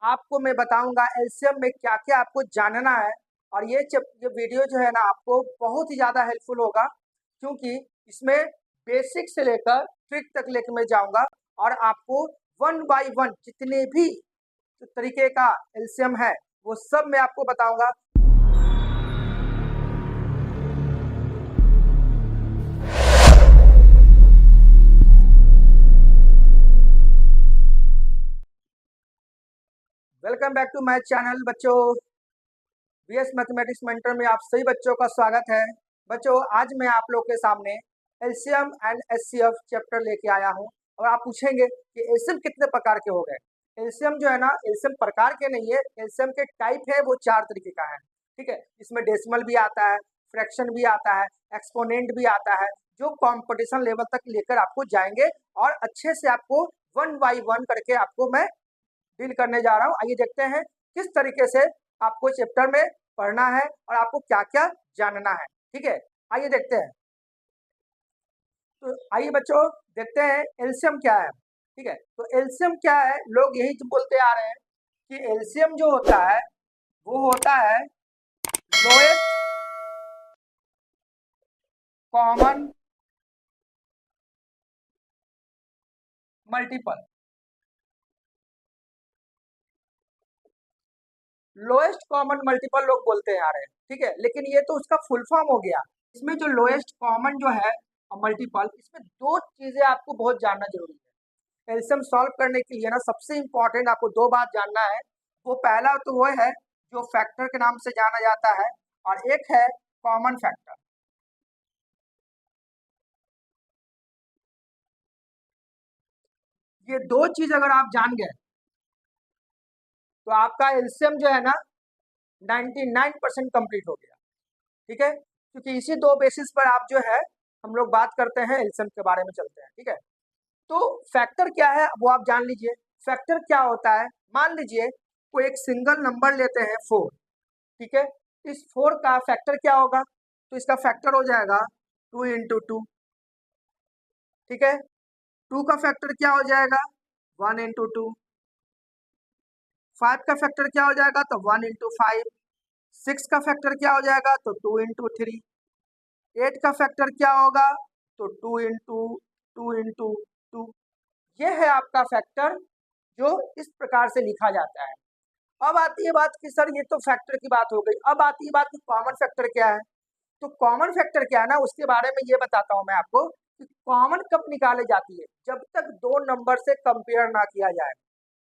आपको मैं बताऊंगा एलसीएम में क्या क्या आपको जानना है। और ये वीडियो जो है ना आपको बहुत ही ज़्यादा हेल्पफुल होगा, क्योंकि इसमें बेसिक से लेकर ट्रिक तक लेकर मैं जाऊंगा और आपको वन बाय वन जितने भी तरीके का एलसीएम है वो सब मैं आपको बताऊंगा। Welcome back to my channel बच्चों। बीएस मैथमेटिक्स मेंटर में आप सभी बच्चों का स्वागत है। बच्चों, आज मैं आप लोग के सामने एलसीएम एंड एचसीएफ चैप्टर लेके आया हूं। और आप पूछेंगे कि एलसीएम कितने प्रकार के हो गए। एलसीएम जो है ना, एलसीएम प्रकार के नहीं है, एलसीएम के टाइप है वो 4 तरीके का है। ठीक है, इसमें डेसिमल भी आता है, फ्रैक्शन भी आता है, एक्सपोनेंट भी आता है, जो कॉम्पिटिशन लेवल तक लेकर आपको जाएंगे और अच्छे से आपको वन बाई वन करके आपको मैं डील करने जा रहा हूँ। आइए देखते हैं किस तरीके से आपको चैप्टर में पढ़ना है और आपको क्या क्या जानना है। ठीक है, आइए देखते हैं। तो आइए बच्चों देखते हैं एलसीएम क्या है। ठीक है, तो एलसीएम क्या है, लोग यही तो बोलते आ रहे हैं कि एलसीएम जो होता है वो होता है lowest common multiple. Lowest common multiple लोग बोलते आ रहे हैं, ठीक है, लेकिन ये तो उसका फुल फॉर्म हो गया। इसमें जो लोएस्ट कॉमन जो है मल्टीपल, इसमें दो चीजें आपको बहुत जानना जरूरी है। एलसीएम सॉल्व करने के लिए ना सबसे इंपॉर्टेंट आपको दो बात जानना है। वो पहला तो वो है जो फैक्टर के नाम से जाना जाता है, और एक है कॉमन फैक्टर। ये दो चीज अगर आप जान गए तो आपका एलसीएम जो है ना 99% कंप्लीट हो गया। ठीक है, क्योंकि इसी दो बेसिस पर आप जो है हम लोग बात करते हैं, एलसीएम के बारे में चलते हैं। ठीक है, तो फैक्टर क्या है वो आप जान लीजिए। फैक्टर क्या होता है, मान लीजिए कोई एक सिंगल नंबर लेते हैं 4। ठीक है, इस 4 का फैक्टर क्या होगा, तो इसका फैक्टर हो जाएगा 2 इंटू 2। ठीक है, 2 का फैक्टर क्या हो जाएगा 1 इंटू 2। 5 का फैक्टर क्या हो जाएगा तो 1 इंटू 5। 6 का फैक्टर क्या हो जाएगा तो 2 इंटू 3। 8 का फैक्टर क्या होगा तो 2 इंटू 2 ये है आपका फैक्टर, जो इस प्रकार से लिखा जाता है। अब आती है बात कि सर ये तो फैक्टर की बात हो गई, अब आती है बात कि कॉमन फैक्टर क्या है। तो कॉमन फैक्टर क्या है ना, उसके बारे में ये बताता हूं मैं आपको कि कॉमन कब निकाले जाती है, जब तक दो नंबर से कंपेयर ना किया जाए।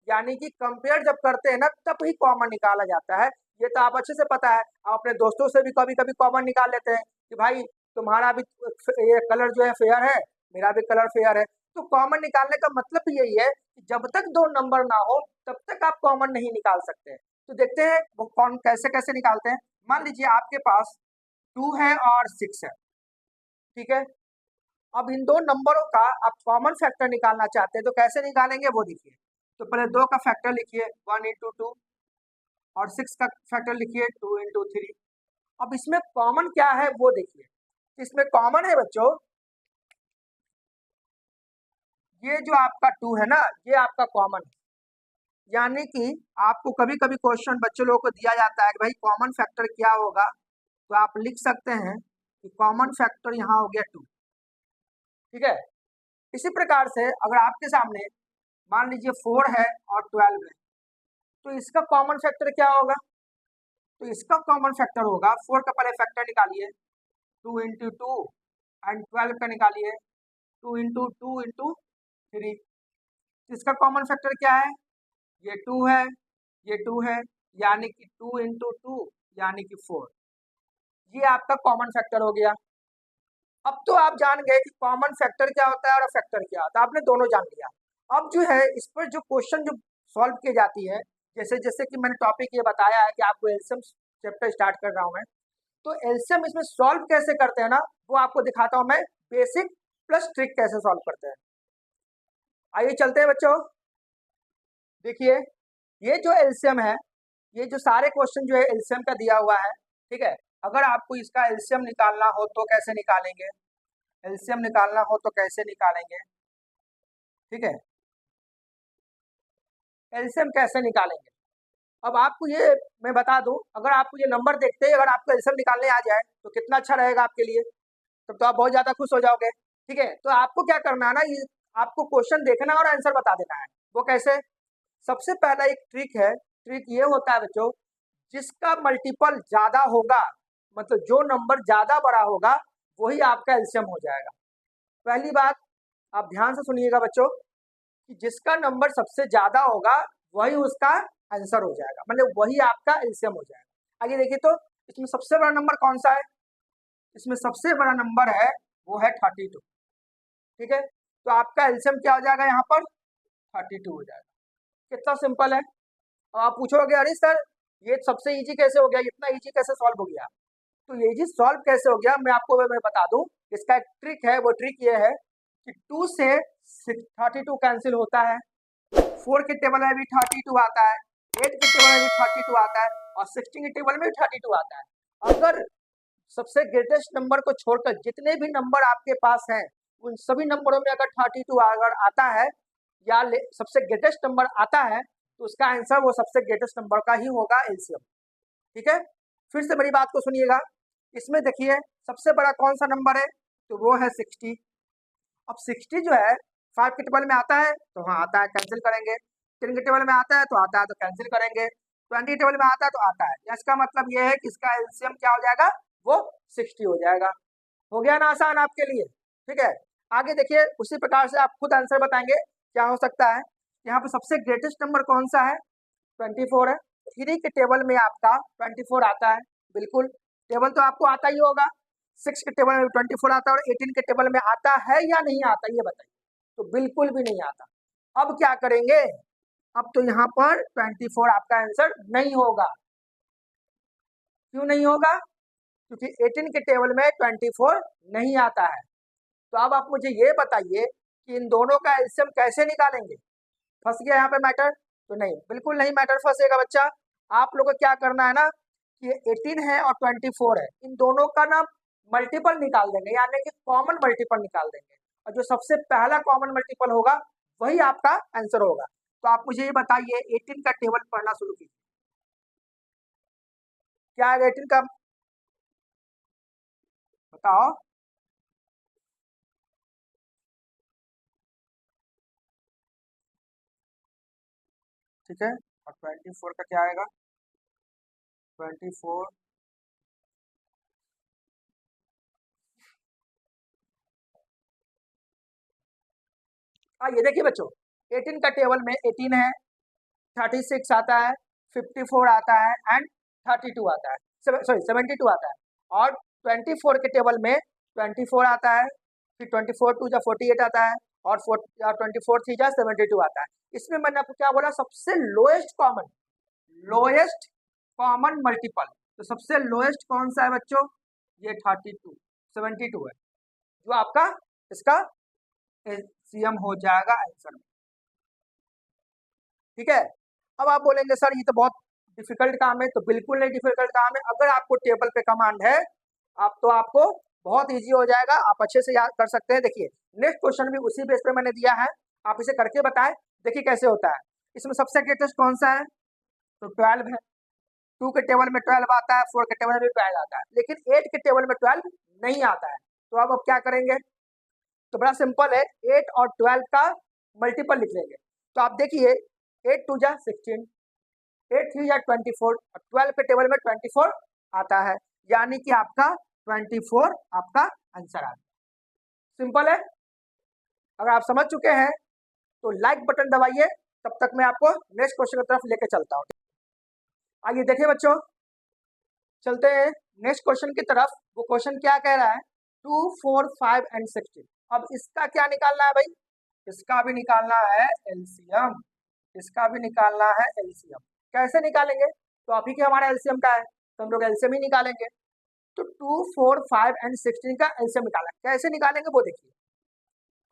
यानी कि कंपेयर जब करते हैं ना तब ही कॉमन निकाला जाता है। ये तो आप अच्छे से पता है, आप अपने दोस्तों से भी कभी कभी कॉमन निकाल लेते हैं कि भाई तुम्हारा भी ये कलर जो है फेयर है, मेरा भी कलर फेयर है। तो कॉमन निकालने का मतलब भी यही है कि जब तक दो नंबर ना हो तब तक आप कॉमन नहीं निकाल सकते। तो देखते हैं वो कौन कैसे कैसे निकालते हैं। मान लीजिए आपके पास 2 है और 6 है। ठीक है, अब इन दो नंबरों का आप कॉमन फैक्टर निकालना चाहते हैं तो कैसे निकालेंगे वो देखिए। तो पहले 2 का फैक्टर लिखिए 1 इंटू 2, और 6 का फैक्टर लिखिए 2 इंटू 3। अब इसमें कॉमन क्या है वो देखिए। इसमें कॉमन है बच्चों, ये जो आपका 2 है ना ये आपका कॉमन है। यानी कि आपको कभी कभी क्वेश्चन बच्चों लोगों को दिया जाता है कि भाई कॉमन फैक्टर क्या होगा, तो आप लिख सकते हैं कि कॉमन फैक्टर यहाँ हो गया 2। ठीक है, इसी प्रकार से अगर आपके सामने मान लीजिए 4 है और 12 है, तो इसका कॉमन फैक्टर क्या होगा, तो इसका कॉमन फैक्टर होगा 4 का पहले फैक्टर निकालिए 2 इंटू 2, एंड 12 का निकालिए 2 इंटू 2 इंटू 3। इसका कॉमन फैक्टर क्या है, ये 2 है, ये 2 है, यानी कि 2 इंटू 2 यानी कि 4। ये आपका कॉमन फैक्टर हो गया। अब तो आप जान गए कि कॉमन फैक्टर क्या होता है और फैक्टर क्या होता है, आपने दोनों जान लिया। अब जो है इस पर जो क्वेश्चन जो सॉल्व की जाती है, जैसे जैसे कि मैंने टॉपिक ये बताया है कि आपको एलसीएम चैप्टर स्टार्ट कर रहा हूँ मैं, तो एलसीएम इसमें सॉल्व कैसे करते हैं ना वो आपको दिखाता हूँ मैं, बेसिक प्लस ट्रिक कैसे सॉल्व करते हैं। आइए चलते हैं बच्चों, देखिए ये जो एलसीएम है, ये जो सारे क्वेश्चन जो है एलसीएम का दिया हुआ है। ठीक है, अगर आपको इसका एलसीएम निकालना हो तो कैसे निकालेंगे, एलसीएम निकालना हो तो कैसे निकालेंगे। ठीक है, एलसीएम कैसे निकालेंगे, अब आपको ये मैं बता दूं, अगर आपको ये नंबर देखते ही अगर आपको एलसीएम निकालने आ जाए तो कितना अच्छा रहेगा आपके लिए, तब तो आप बहुत ज्यादा खुश हो जाओगे। ठीक है, तो आपको क्या करना है ना, ये आपको क्वेश्चन देखना और आंसर बता देना है। वो कैसे? सबसे पहला एक ट्रिक है, ट्रिक ये होता है बच्चों, जिसका मल्टीपल ज्यादा होगा, मतलब जो नंबर ज्यादा बड़ा होगा वही आपका एलसीएम हो जाएगा। पहली बात आप ध्यान से सुनिएगा बच्चों, कि जिसका नंबर सबसे ज्यादा होगा वही उसका आंसर हो जाएगा, मतलब वही आपका एलसीएम हो जाएगा। आगे देखिए, तो इसमें सबसे बड़ा नंबर कौन सा है? इसमें सबसे बड़ा नंबर है वो है 32। ठीक है, तो आपका एलसीएम क्या हो जाएगा यहाँ पर? 32 हो जाएगा। कितना सिंपल है। अब आप पूछोगे अरे सर ये सबसे इजी कैसे हो गया, इतना इजी कैसे सॉल्व हो गया? तो ये इजी सॉल्व कैसे हो गया मैं आपको मैं बता दूं। इसका एक ट्रिक है, वो ट्रिक ये है कि 2 से 32 कैंसिल होता है, 4 के टेबल में भी 32 आता है, 8 के टेबल में भी 32 आता है, और 16 के टेबल में भी 32 आता है। अगर सबसे ग्रेटेस्ट नंबर को छोड़कर जितने भी नंबर आपके पास हैं उन सभी नंबरों में अगर 32 अगर आता है या सबसे ग्रेटेस्ट नंबर आता है तो उसका आंसर वो सबसे ग्रेटेस्ट नंबर का ही होगा एलसीएम। ठीक है, फिर से मेरी बात को सुनिएगा। इसमें देखिए सबसे बड़ा कौन सा नंबर है, तो वो है 60। अब 60 जो है 5 के टेबल में आता है तो हाँ आता है, कैंसिल करेंगे। 10 के टेबल में आता है तो आता है, तो कैंसिल करेंगे। 20 के टेबल में आता है तो आता है। इसका मतलब ये है कि इसका एलसीएम क्या हो जाएगा, वो 60 हो जाएगा। हो गया ना आसान आपके लिए? ठीक है, आगे देखिए उसी प्रकार से आप खुद आंसर बताएंगे क्या हो सकता है। यहाँ पे सबसे ग्रेटेस्ट नंबर कौन सा है? 24 है। 3 के टेबल में आपका 24 आता है, बिल्कुल टेबल तो आपको आता ही होगा। 6 के टेबल में 24 आता है, और 18 के टेबल में आता है या नहीं आता ये बताइए? तो बिल्कुल भी नहीं आता। अब क्या करेंगे? अब तो यहाँ पर 24 आपका आंसर नहीं होगा। क्यों नहीं होगा? क्योंकि 18 के टेबल में 24 नहीं आता है। तो अब आप मुझे ये बताइए कि इन दोनों का एलसीएम कैसे निकालेंगे? फंस गया यहाँ पे मैटर? तो नहीं, बिल्कुल नहीं मैटर फंसेगा बच्चा। आप लोग को क्या करना है ना, कि 18 है और 24 है, इन दोनों का ना मल्टीपल निकाल देंगे, यानी कि कॉमन मल्टीपल निकाल देंगे, और जो सबसे पहला कॉमन मल्टीपल होगा वही आपका आंसर होगा। तो आप मुझे ये बताइए 18 का टेबल पढ़ना शुरू कीजिए। क्या है 18 का, बताओ। ठीक है, और 24 का क्या आएगा? 24 ये देखिए बच्चों, 18 का टेबल में 18 है, 36 आता है, 54 आता है, एंड 32 आता है, सॉरी 72 आता है। और 24 के टेबल में 24 आता है, फिर 24 टू जा 48 आता है, और 24 थ्री जा 72 आता है। इसमें मैंने आपको क्या बोला, सबसे लोएस्ट कॉमन मल्टीपल। तो सबसे लोएस्ट कौन सा है बच्चों? ये 32 72 है, जो आपका इसका एलसीएम हो जाएगा आंसर में। ठीक है, अब आप बोलेंगे सर ये तो बहुत डिफिकल्ट काम है, तो बिल्कुल नहीं डिफिकल्ट काम है। अगर आपको टेबल पे कमांड है आप तो आपको बहुत इजी हो जाएगा, आप अच्छे से याद कर सकते हैं। देखिए नेक्स्ट क्वेश्चन भी उसी बेस पे मैंने दिया है, आप इसे करके बताएं। देखिए कैसे होता है। इसमें सबसे ग्रेटेस्ट कौन सा है? तो 12 है। 2 के टेबल में 12 आता है, 4 के टेबल में भी 12 आता है, लेकिन 8 के टेबल में 12 नहीं आता है। तो अब क्या करेंगे? तो बड़ा सिंपल है, 8 और 12 का मल्टीपल लिख लेंगे। तो आप देखिए 8 टू जा 16, 8 थ्री या 24, और 12 के टेबल में 24 आता है, यानी कि आपका 24 आपका आंसर आ गया। सिंपल है। अगर आप समझ चुके हैं तो लाइक बटन दबाइए, तब तक मैं आपको नेक्स्ट क्वेश्चन की तरफ लेके चलता हूँ। आइए देखिए बच्चों, चलते हैं नेक्स्ट क्वेश्चन की तरफ। वो क्वेश्चन क्या कह रहा है? 2, 4, 5 एंड 16। अब इसका क्या निकालना है भाई? इसका भी निकालना है एलसीएम, इसका भी निकालना है एलसीएम। कैसे निकालेंगे? तो अभी के हमारा एलसीएम का है तो हम लोग एलसीएम ही निकालेंगे। तो 2, 4, 5 एंड 16 का एलसीएम निकाला, कैसे निकालेंगे वो देखिए।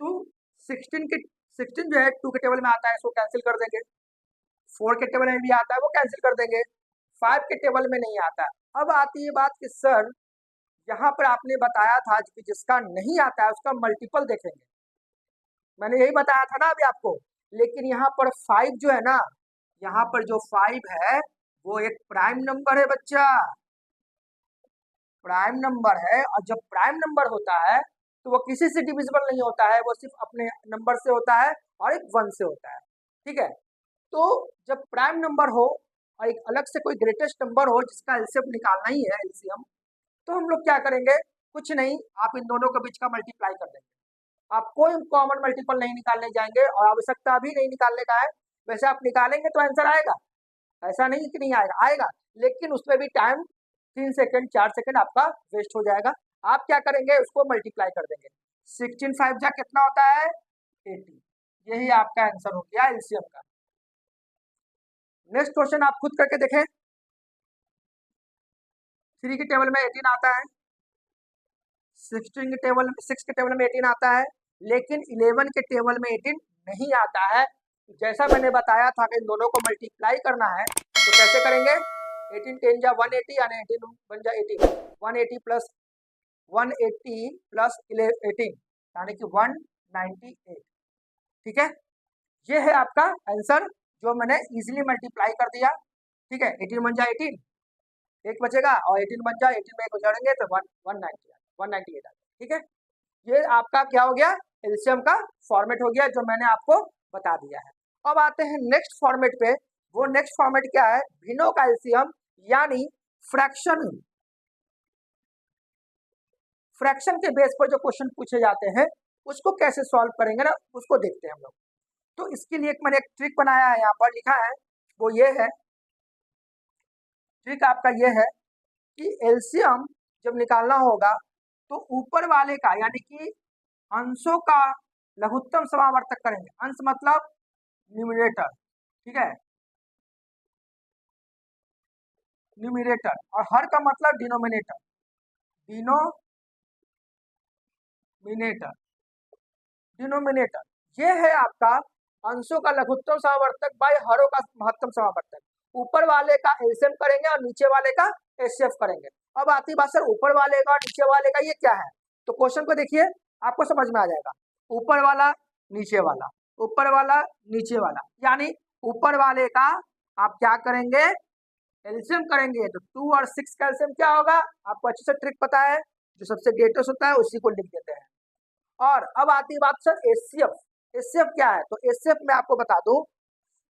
तो 16 जो है 2 के टेबल में आता है, इसको कैंसिल कर देंगे। 4 के टेबल में भी आता है, वो कैंसिल कर देंगे। 5 के टेबल में नहीं आता। अब आती है बात कि सर यहाँ पर आपने बताया था कि जिसका नहीं आता है उसका मल्टीपल देखेंगे, मैंने यही बताया था ना अभी आपको। लेकिन यहाँ पर 5 जो है ना, यहाँ पर जो 5 है वो एक प्राइम नंबर है बच्चा, प्राइम नंबर है। और जब प्राइम नंबर होता है तो वो किसी से डिविजिबल नहीं होता है, वो सिर्फ अपने नंबर से होता है और एक 1 से होता है। ठीक है, तो जब प्राइम नंबर हो और एक अलग से कोई ग्रेटेस्ट नंबर हो जिसका एलसीएम निकालना ही है एलसीएम, तो हम लोग क्या करेंगे, कुछ नहीं, आप इन दोनों के बीच का मल्टीप्लाई कर देंगे। आप कोई कॉमन मल्टीपल नहीं निकालने जाएंगे और आवश्यकता भी नहीं निकालने का है। वैसे आप निकालेंगे तो आंसर आएगा, ऐसा नहीं कि नहीं आएगा, आएगा, लेकिन उसमें भी टाइम 3 सेकंड 4 सेकंड आपका वेस्ट हो जाएगा। आप क्या करेंगे, उसको मल्टीप्लाई कर देंगे। 16 5 जा कितना होता है, 80। यही आपका आंसर हो गया एलसीएम का। नेक्स्ट क्वेश्चन आप खुद करके देखें। 3 के टेबल में 18 आता है, 6 के टेबल में 18 आता है, लेकिन 11 के टेबल में 18 नहीं आता है। जैसा मैंने बताया था कि इन दोनों को मल्टीप्लाई करना है, तो कैसे करेंगे, 18 10 जा 180 यानी 18 बन जा 18, 180 प्लस 18 यानी कि 198। ठीक है, ये है आपका आंसर जो मैंने इजीली मल्टीप्लाई कर दिया। ठीक है, 18 बन जा 18, एक बचेगा, और 18 बन जा 18 में एक जोड़ेंगे तो 198। ठीक है, ये आपका क्या हो गया, एलसीएम का फॉर्मेट हो गया जो मैंने आपको बता दिया है। अब आते हैं नेक्स्ट फॉर्मेट पे। वो नेक्स्ट फॉर्मेट क्या है, भिन्नों का एलसीएम यानी फ्रैक्शन। फ्रैक्शन के बेस पर जो क्वेश्चन पूछे जाते हैं उसको कैसे सॉल्व करेंगे ना, उसको देखते हैं हम लोग। तो इसके लिए मैंने एक ट्रिक बनाया है, यहाँ पर लिखा है, वो ये है, ट्रिक आपका ये है कि एलसीएम जब निकालना होगा तो ऊपर वाले का यानी कि अंशों का लघुत्तम समावर्तक करेंगे। अंश मतलब न्यूमरेटर, ठीक है, न्यूमरेटर, और हर का मतलब डिनोमिनेटर, डिनोमिनेटर, डिनोमिनेटर। ये है आपका अंशों का लघुत्तम समावर्तक बाय हरों का महत्तम समावर्तक। ऊपर वाले का एलसीएम करेंगे और नीचे वाले का एचसीएफ करेंगे। अब आती बात सर ऊपर वाले का और नीचे वाले का ये क्या है, तो क्वेश्चन को देखिए आपको समझ में आ जाएगा। ऊपर वाला नीचे वाला, ऊपर वाला नीचे वाला, यानी ऊपर वाले का आप क्या करेंगे, एलसीएम करेंगे। तो 2 और 6 का एलसीएम क्या होगा, आपको अच्छे से ट्रिक पता है, जो सबसे ग्रेटेस्ट होता है उसी को लिख देते हैं। और अब आती बात सर एचसीएफ। एचसीएफ क्या है, तो एचसीएफ में आपको बता दूं,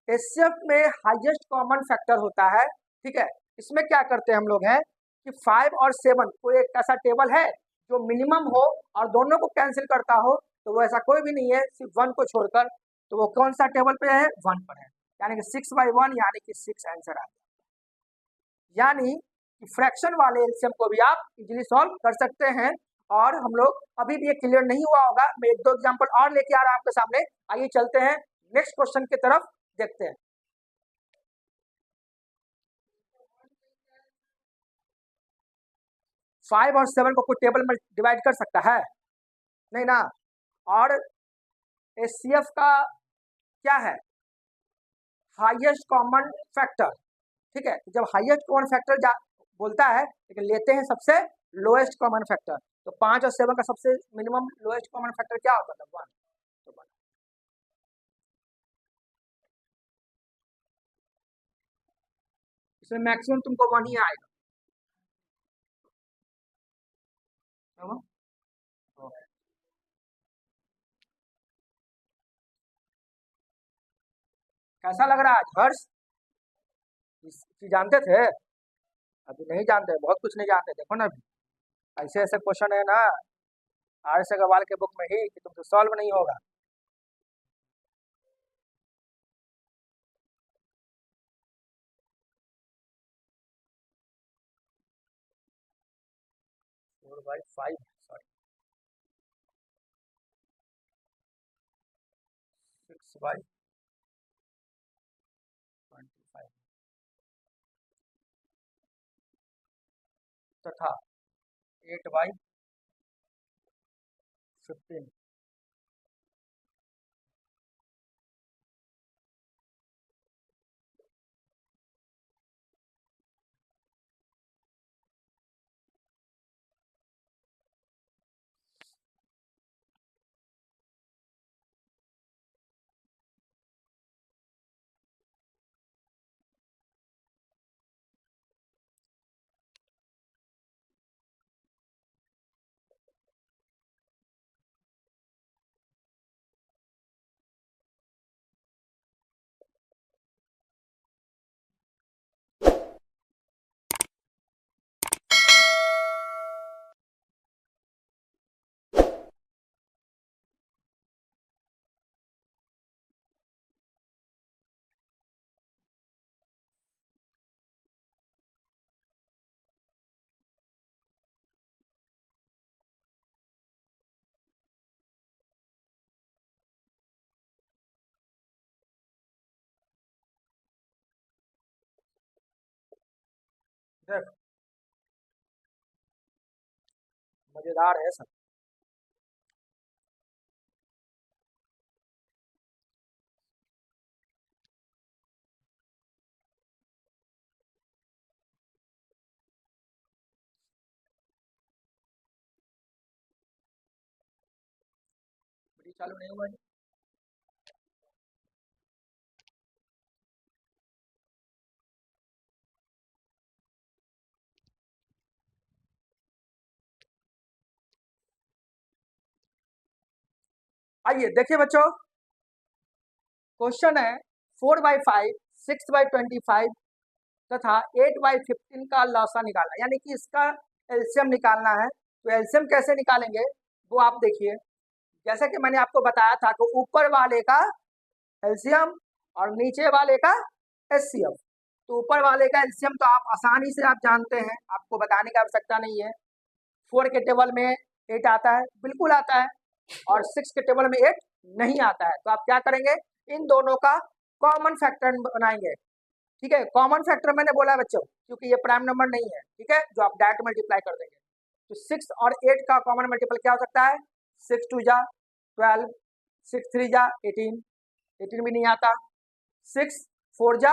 एचसीएफ में हाईएस्ट कॉमन फैक्टर होता है। ठीक है, इसमें क्या करते हैं हम लोग हैं कि 5 और 7 कोई एक ऐसा टेबल है जो मिनिमम हो और दोनों को कैंसिल करता हो, तो वो ऐसा कोई भी नहीं है सिर्फ 1 को छोड़कर। तो वो कौन सा टेबल पे है, 1 पर है, यानी कि 6/1 यानी कि 6 आंसर आ गया। यानी कि फ्रैक्शन वाले एलसीएम को भी आप इजीली सॉल्व कर सकते हैं। और हम लोग अभी भी ये क्लियर नहीं हुआ होगा, मैं 1-2 एग्जांपल और लेके आ रहा हूं आपके सामने। आइए चलते हैं नेक्स्ट क्वेश्चन की तरफ, देखते हैं। 5 और 7 को कोई टेबल में डिवाइड कर सकता है, नहीं ना। और एचसीएफ का क्या है, हाईएस्ट कॉमन फैक्टर। ठीक है, जब हाईएस्ट कॉमन फैक्टर बोलता है, लेकिन लेते हैं सबसे लोएस्ट कॉमन फैक्टर। तो 5 और 7 का सबसे मिनिमम लोएस्ट कॉमन फैक्टर क्या होता था, 1। तो 1, इसमें मैक्सिमम तुमको 1 ही आएगा। कैसा लग रहा है हर्ष, जानते थे, अभी नहीं जानते, बहुत कुछ नहीं जानते, देखो ना अभी ऐसे ऐसे क्वेश्चन है ना आर.एस. अग्रवाल के बुक में ही कि तुमसे सॉल्व नहीं होगा। फोर बाई फाइव, सॉरी 6/25 तथा 8/15। देखो मजेदार है सब। वीडियो चालू नहीं हुआ जी। आइए देखिए बच्चों, क्वेश्चन है 4/5, 6/25 तथा 8/15 का लॉसा निकालना, यानी कि इसका एलसीएम निकालना है। तो एलसीएम कैसे निकालेंगे वो आप देखिए। जैसे कि मैंने आपको बताया था कि ऊपर वाले का एलसीएम और नीचे वाले का एचसीएफ। तो ऊपर वाले का एलसीएम तो आप आसानी से आप जानते हैं, आपको बताने की आवश्यकता नहीं है। 4 के टेबल में 8 आता है, बिल्कुल आता है, और 6 के टेबल में 8 नहीं आता है। तो आप क्या करेंगे, इन दोनों का कॉमन फैक्टर बनाएंगे। ठीक है, कॉमन फैक्टर मैंने बोला बच्चों क्योंकि ये प्राइम नंबर नहीं है, ठीक है, जो आप डायरेक्ट मल्टीप्लाई कर देंगे। तो 6 और 8 का कॉमन मल्टीपल क्या हो सकता है, 6 2 जा 12, 6 3 जा 18, 18 भी नहीं आता, 6 4 जा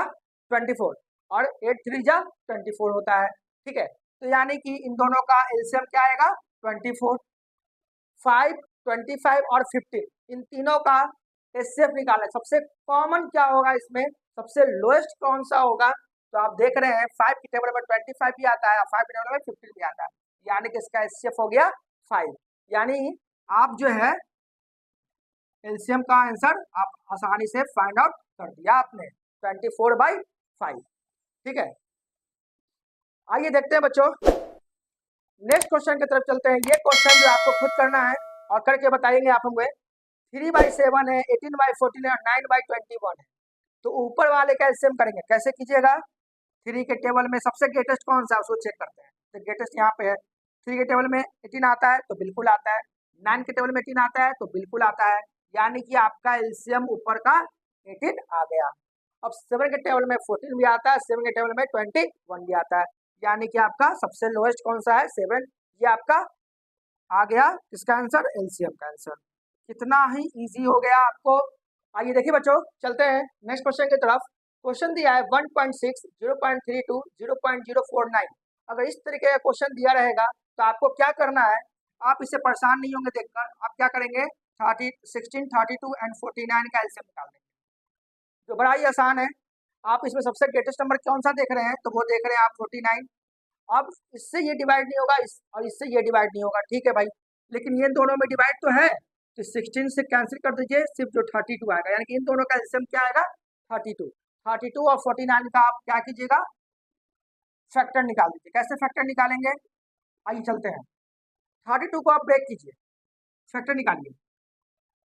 24 और 8 3 जा 24 होता है। ठीक है, तो यानी कि इन दोनों का एलसीएम क्या आएगा 24, 5, 25 और 15, इन तीनों का एचसीएफ निकालना है। सबसे कॉमन क्या होगा इसमें, सबसे लोएस्ट कौन सा होगा। तो आप देख रहे हैं 5 के टेबल में 25 भी आता है और 5 के टेबल में 15 भी आता है, यानी कि इसका एचसीएफ हो गया 5। यानी आप जो है एलसीएम का आंसर आप आसानी से फाइंड आउट कर दिया आपने, 24/5। ठीक है, आइए देखते हैं बच्चों नेक्स्ट क्वेश्चन की तरफ चलते हैं। ये क्वेश्चन जो आपको खुद करना है और करके बताएंगे आप हमें। 3/7 है, 18/14 है और 9/21 है। तो ऊपर वाले का एलसीएम करेंगे, कैसे कीजिएगा, 3 के टेबल में सबसे ग्रेटेस्ट कौन सा है उसको चेक करते हैं। तो ग्रेटेस्ट यहाँ पे है, 3 के टेबल में 18 आता है तो बिल्कुल आता है, 9 के टेबल में 18 आता है तो बिल्कुल आता है, यानी कि आपका एलसीएम ऊपर का 18 आ गया। अब 7 के टेबल में 14 भी आता है, 7 के टेबल में 21 भी आता है, यानी कि आपका सबसे लोएस्ट कौन सा है 7। ये आपका आ गया इसका आंसर, एलसीएम का आंसर। कितना ही इजी हो गया आपको। आइए देखिए बच्चों, चलते हैं नेक्स्ट क्वेश्चन की तरफ। क्वेश्चन दिया है 1.6, 0.32, 0.049। अगर इस तरीके का क्वेश्चन दिया रहेगा तो आपको क्या करना है, आप इससे परेशान नहीं होंगे देखकर। आप क्या करेंगे, 30, 16, 32 एंड 49 का एलसीएम निकाल देंगे, जो बड़ा ही आसान है। आप इसमें सबसे ग्रेटेस्ट नंबर कौन सा देख रहे हैं, तो वो देख रहे हैं आप 49। अब इससे ये डिवाइड नहीं होगा और इससे ये डिवाइड नहीं होगा, ठीक है भाई, लेकिन ये दोनों में डिवाइड तो है। तो 16 से कैंसिल कर दीजिए, सिर्फ जो 32 आएगा, यानी कि इन दोनों का एलसीएम क्या आएगा 32। 32 और 49 का आप क्या कीजिएगा, फैक्टर निकाल दीजिए। कैसे फैक्टर निकालेंगे, आइए चलते हैं। 32 को आप ब्रेक कीजिए, फैक्टर निकालिए,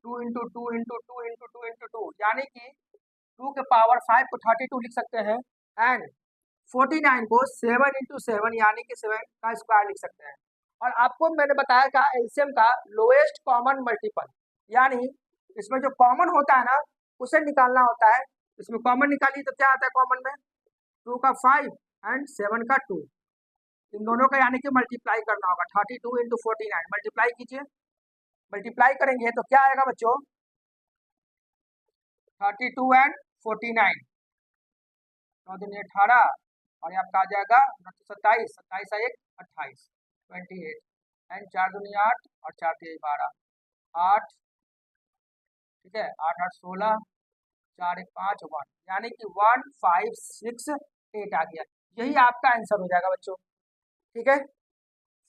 2 इंटू 2 इंटू 2 इंटू 2 इंटू 2, यानी कि 2 के पावर 5 को 32 लिख सकते हैं, एंड 49 को 7 इंटू 7 यानी कि 7 का स्क्वायर लिख सकते हैं। और आपको मैंने बताया था एलसीएम का लोएस्ट कॉमन मल्टीपल, यानी इसमें जो कॉमन होता है ना उसे निकालना होता है। इसमें कॉमन निकालिए तो क्या आता है कॉमन में, 2 का 5 एंड 7 का 2, इन दोनों का यानी कि मल्टीप्लाई करना होगा। 32 इंटू 49 मल्टीप्लाई कीजिए, मल्टीप्लाई करेंगे तो क्या आएगा बच्चों, 32 एंड 49, 9 दूनी 18 और ये आपका आ जाएगा 27, 27 1 28, 28 एंड 4 दूनी 8 और 4 3 12, 8, ठीक है, 8 8 16, 4 1 5 1, यानी कि 1 5 6 8 आ गया। यही आपका आंसर हो जाएगा बच्चों। ठीक है,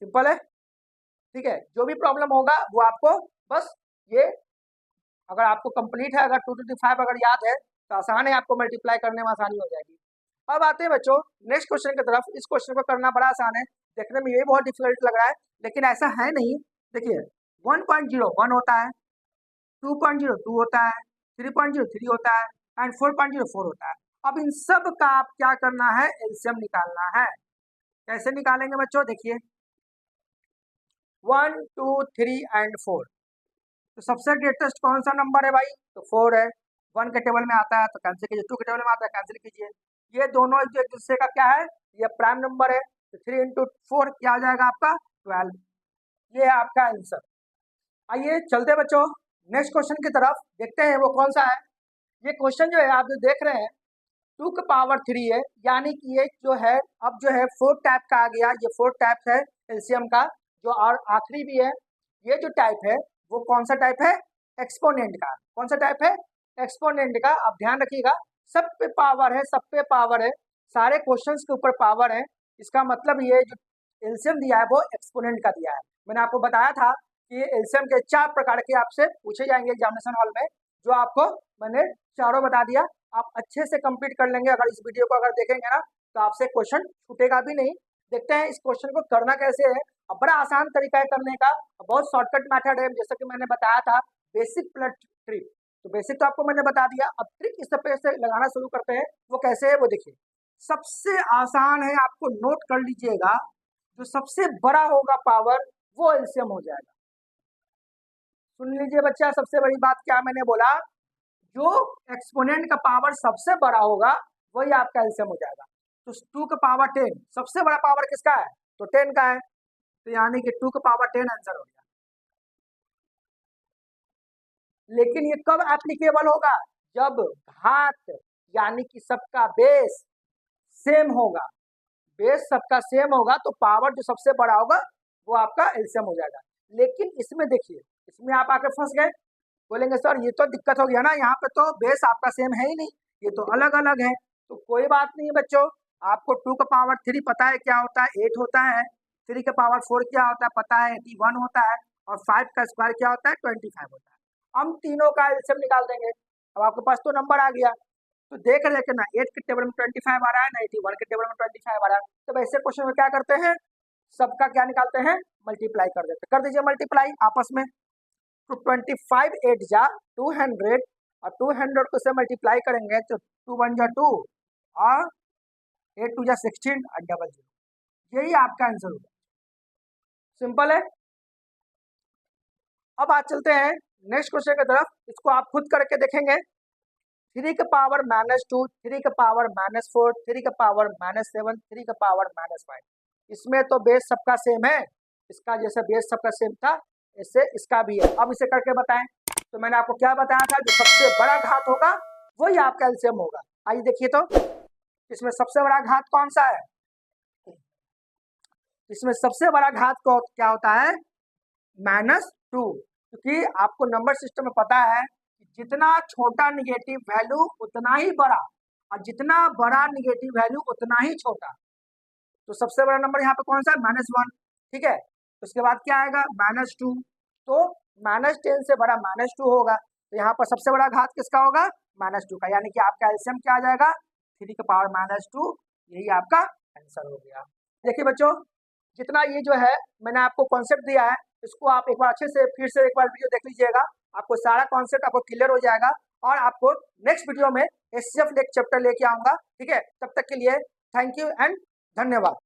सिंपल है। ठीक है, जो भी प्रॉब्लम होगा वो आपको बस ये, अगर आपको कंप्लीट है, अगर 2 to 5 अगर याद है तो आसान है, आपको मल्टीप्लाई करने में आसानी हो जाएगी। अब आते हैं बच्चों नेक्स्ट क्वेश्चन की तरफ। इस क्वेश्चन को करना बड़ा आसान है, देखने में ये बहुत डिफिकल्ट लग रहा है लेकिन ऐसा है नहीं। देखिए 1.01 होता है, 2.02 होता है, 3.03 होता है एंड 4.04 होता है। अब इन सब का आप क्या करना है, एलसीएम निकालना है। कैसे निकालेंगे बच्चों, देखिए 1 2 3 एंड 4, तो सबसे ग्रेटेस्ट कौन सा नंबर है भाई, तो 4 है। 1 के टेबल में आता है तो कैंसिल कीजिए, 2 के टेबल में आता है कैंसिल कीजिए। ये दोनों एक दूसरे का क्या है, ये प्राइम नंबर है, तो 3 इंटू 4 क्या हो जाएगा आपका 12। ये है आपका आंसर। आइए चलते बच्चों नेक्स्ट क्वेश्चन की तरफ, देखते हैं वो कौन सा है। ये क्वेश्चन जो है आप जो देख रहे हैं 2 की पावर 3 है, यानी कि ये जो है अब जो है 4 टाइप का आ गया। ये 4 टाइप है एलसीएम का, जो और आखिरी भी है। ये जो टाइप है वो कौन सा टाइप है, एक्सपोनेंट का। कौन सा टाइप है, एक्सपोनेंट का। आप ध्यान रखिएगा, सब पे पावर है, सब पे पावर है, सारे क्वेश्चंस के ऊपर पावर है। इसका मतलब ये जो एलसीएम दिया है वो एक्सपोनेंट का दिया है। मैंने आपको बताया था कि एलसीएम के 4 प्रकार के आपसे पूछे जाएंगे एग्जामिनेशन हॉल में, जो आपको मैंने चारों बता दिया। आप अच्छे से कंप्लीट कर लेंगे अगर इस वीडियो को अगर देखेंगे ना, तो आपसे क्वेश्चन छूटेगा भी नहीं। देखते हैं इस क्वेश्चन को करना कैसे है। अब बड़ा आसान तरीका है करने का, बहुत शॉर्टकट मेथड है, जैसा कि मैंने बताया था बेसिक प्लस ट्रिक। तो बेसिक तो आपको मैंने बता दिया, अब ट्रिक इस पे से लगाना शुरू करते हैं। वो कैसे है वो देखिए। सबसे आसान है, आपको नोट कर लीजिएगा, जो सबसे बड़ा होगा पावर वो एलसीएम हो जाएगा। सुन लीजिए बच्चा, सबसे बड़ी बात क्या मैंने बोला, जो एक्सपोनेंट का पावर सबसे बड़ा होगा वही आपका एलसीएम हो जाएगा। तो 2 का पावर 10 सबसे बड़ा पावर किसका है, तो 10 का है, तो यानी कि 2 का पावर 10 आंसर हो गया। लेकिन ये कब एप्लीकेबल होगा, जब घात यानी कि सबका बेस सेम होगा। बेस सबका सेम होगा तो पावर जो सबसे बड़ा होगा वो आपका एलसीएम हो जाएगा। लेकिन इसमें देखिए, इसमें आप आके फंस गए, बोलेंगे सर ये तो दिक्कत हो गया ना, यहाँ पे तो बेस आपका सेम है ही नहीं, ये तो अलग अलग है। तो कोई बात नहीं बच्चों, आपको 2 का पावर 3 पता है क्या होता है, 8 होता है। 3 का पावर 4 क्या होता है पता है, 81 होता है। और 5 का स्क्वायर क्या होता है, 25 होता है। हम तीनों का एलसीएम निकाल देंगे। अब आपके पास तो नंबर आ गया, तो देख रहे हैं ना 8 के टेबल में 25 आ रहा है ना, 81 के टेबल में 25 आ रहा है। तो ऐसे क्वेश्चन में क्या करते हैं, सबका क्या निकालते हैं, मल्टीप्लाई कर देते हैं। कर दीजिए मल्टीप्लाई आपस में। तो 25 8 जा 200 और 200 को से मल्टीप्लाई करेंगे तो 2 1 जा 2 और 8 2 जा 16 और डबल 0। यही आपका आंसर होगा। सिंपल है। अब आज चलते हैं नेक्स्ट क्वेश्चन की तरफ, इसको आप खुद करके देखेंगे। 3 का पावर -2, 3 का पावर -4, 3 का पावर -7, 3 का पावर -5। इसमें तो बेस सबका सेम है, इसका जैसे बेस सबका सेम था इससे इसका भी है। अब इसे करके बताएं। तो मैंने आपको क्या बताया था, जो सबसे बड़ा घात होगा वही आपका एलसीएम होगा। आइए देखिए तो इसमें सबसे बड़ा घात कौन सा है, इसमें सबसे बड़ा घात को क्या होता है, -2। क्योंकि आपको नंबर सिस्टम में पता है कि जितना छोटा निगेटिव वैल्यू उतना ही बड़ा, और जितना बड़ा निगेटिव वैल्यू उतना ही छोटा। तो सबसे बड़ा नंबर यहाँ पे कौन सा है, -1। ठीक है, उसके बाद क्या आएगा -2, तो -10 से बड़ा -2 होगा। तो यहाँ पर सबसे बड़ा घात किसका होगा, -2 का, यानी कि आपका एलसीएम क्या आ जाएगा, 3 का पावर -2। यही आपका आंसर हो गया। देखिए बच्चों, जितना ये जो है मैंने आपको कॉन्सेप्ट दिया है, इसको आप एक बार अच्छे से फिर से एक बार वीडियो देख लीजिएगा, आपको सारा कॉन्सेप्ट आपको क्लियर हो जाएगा। और आपको नेक्स्ट वीडियो में एचसीएफ चैप्टर लेके आऊंगा। ठीक है, तब तक के लिए थैंक यू एंड धन्यवाद।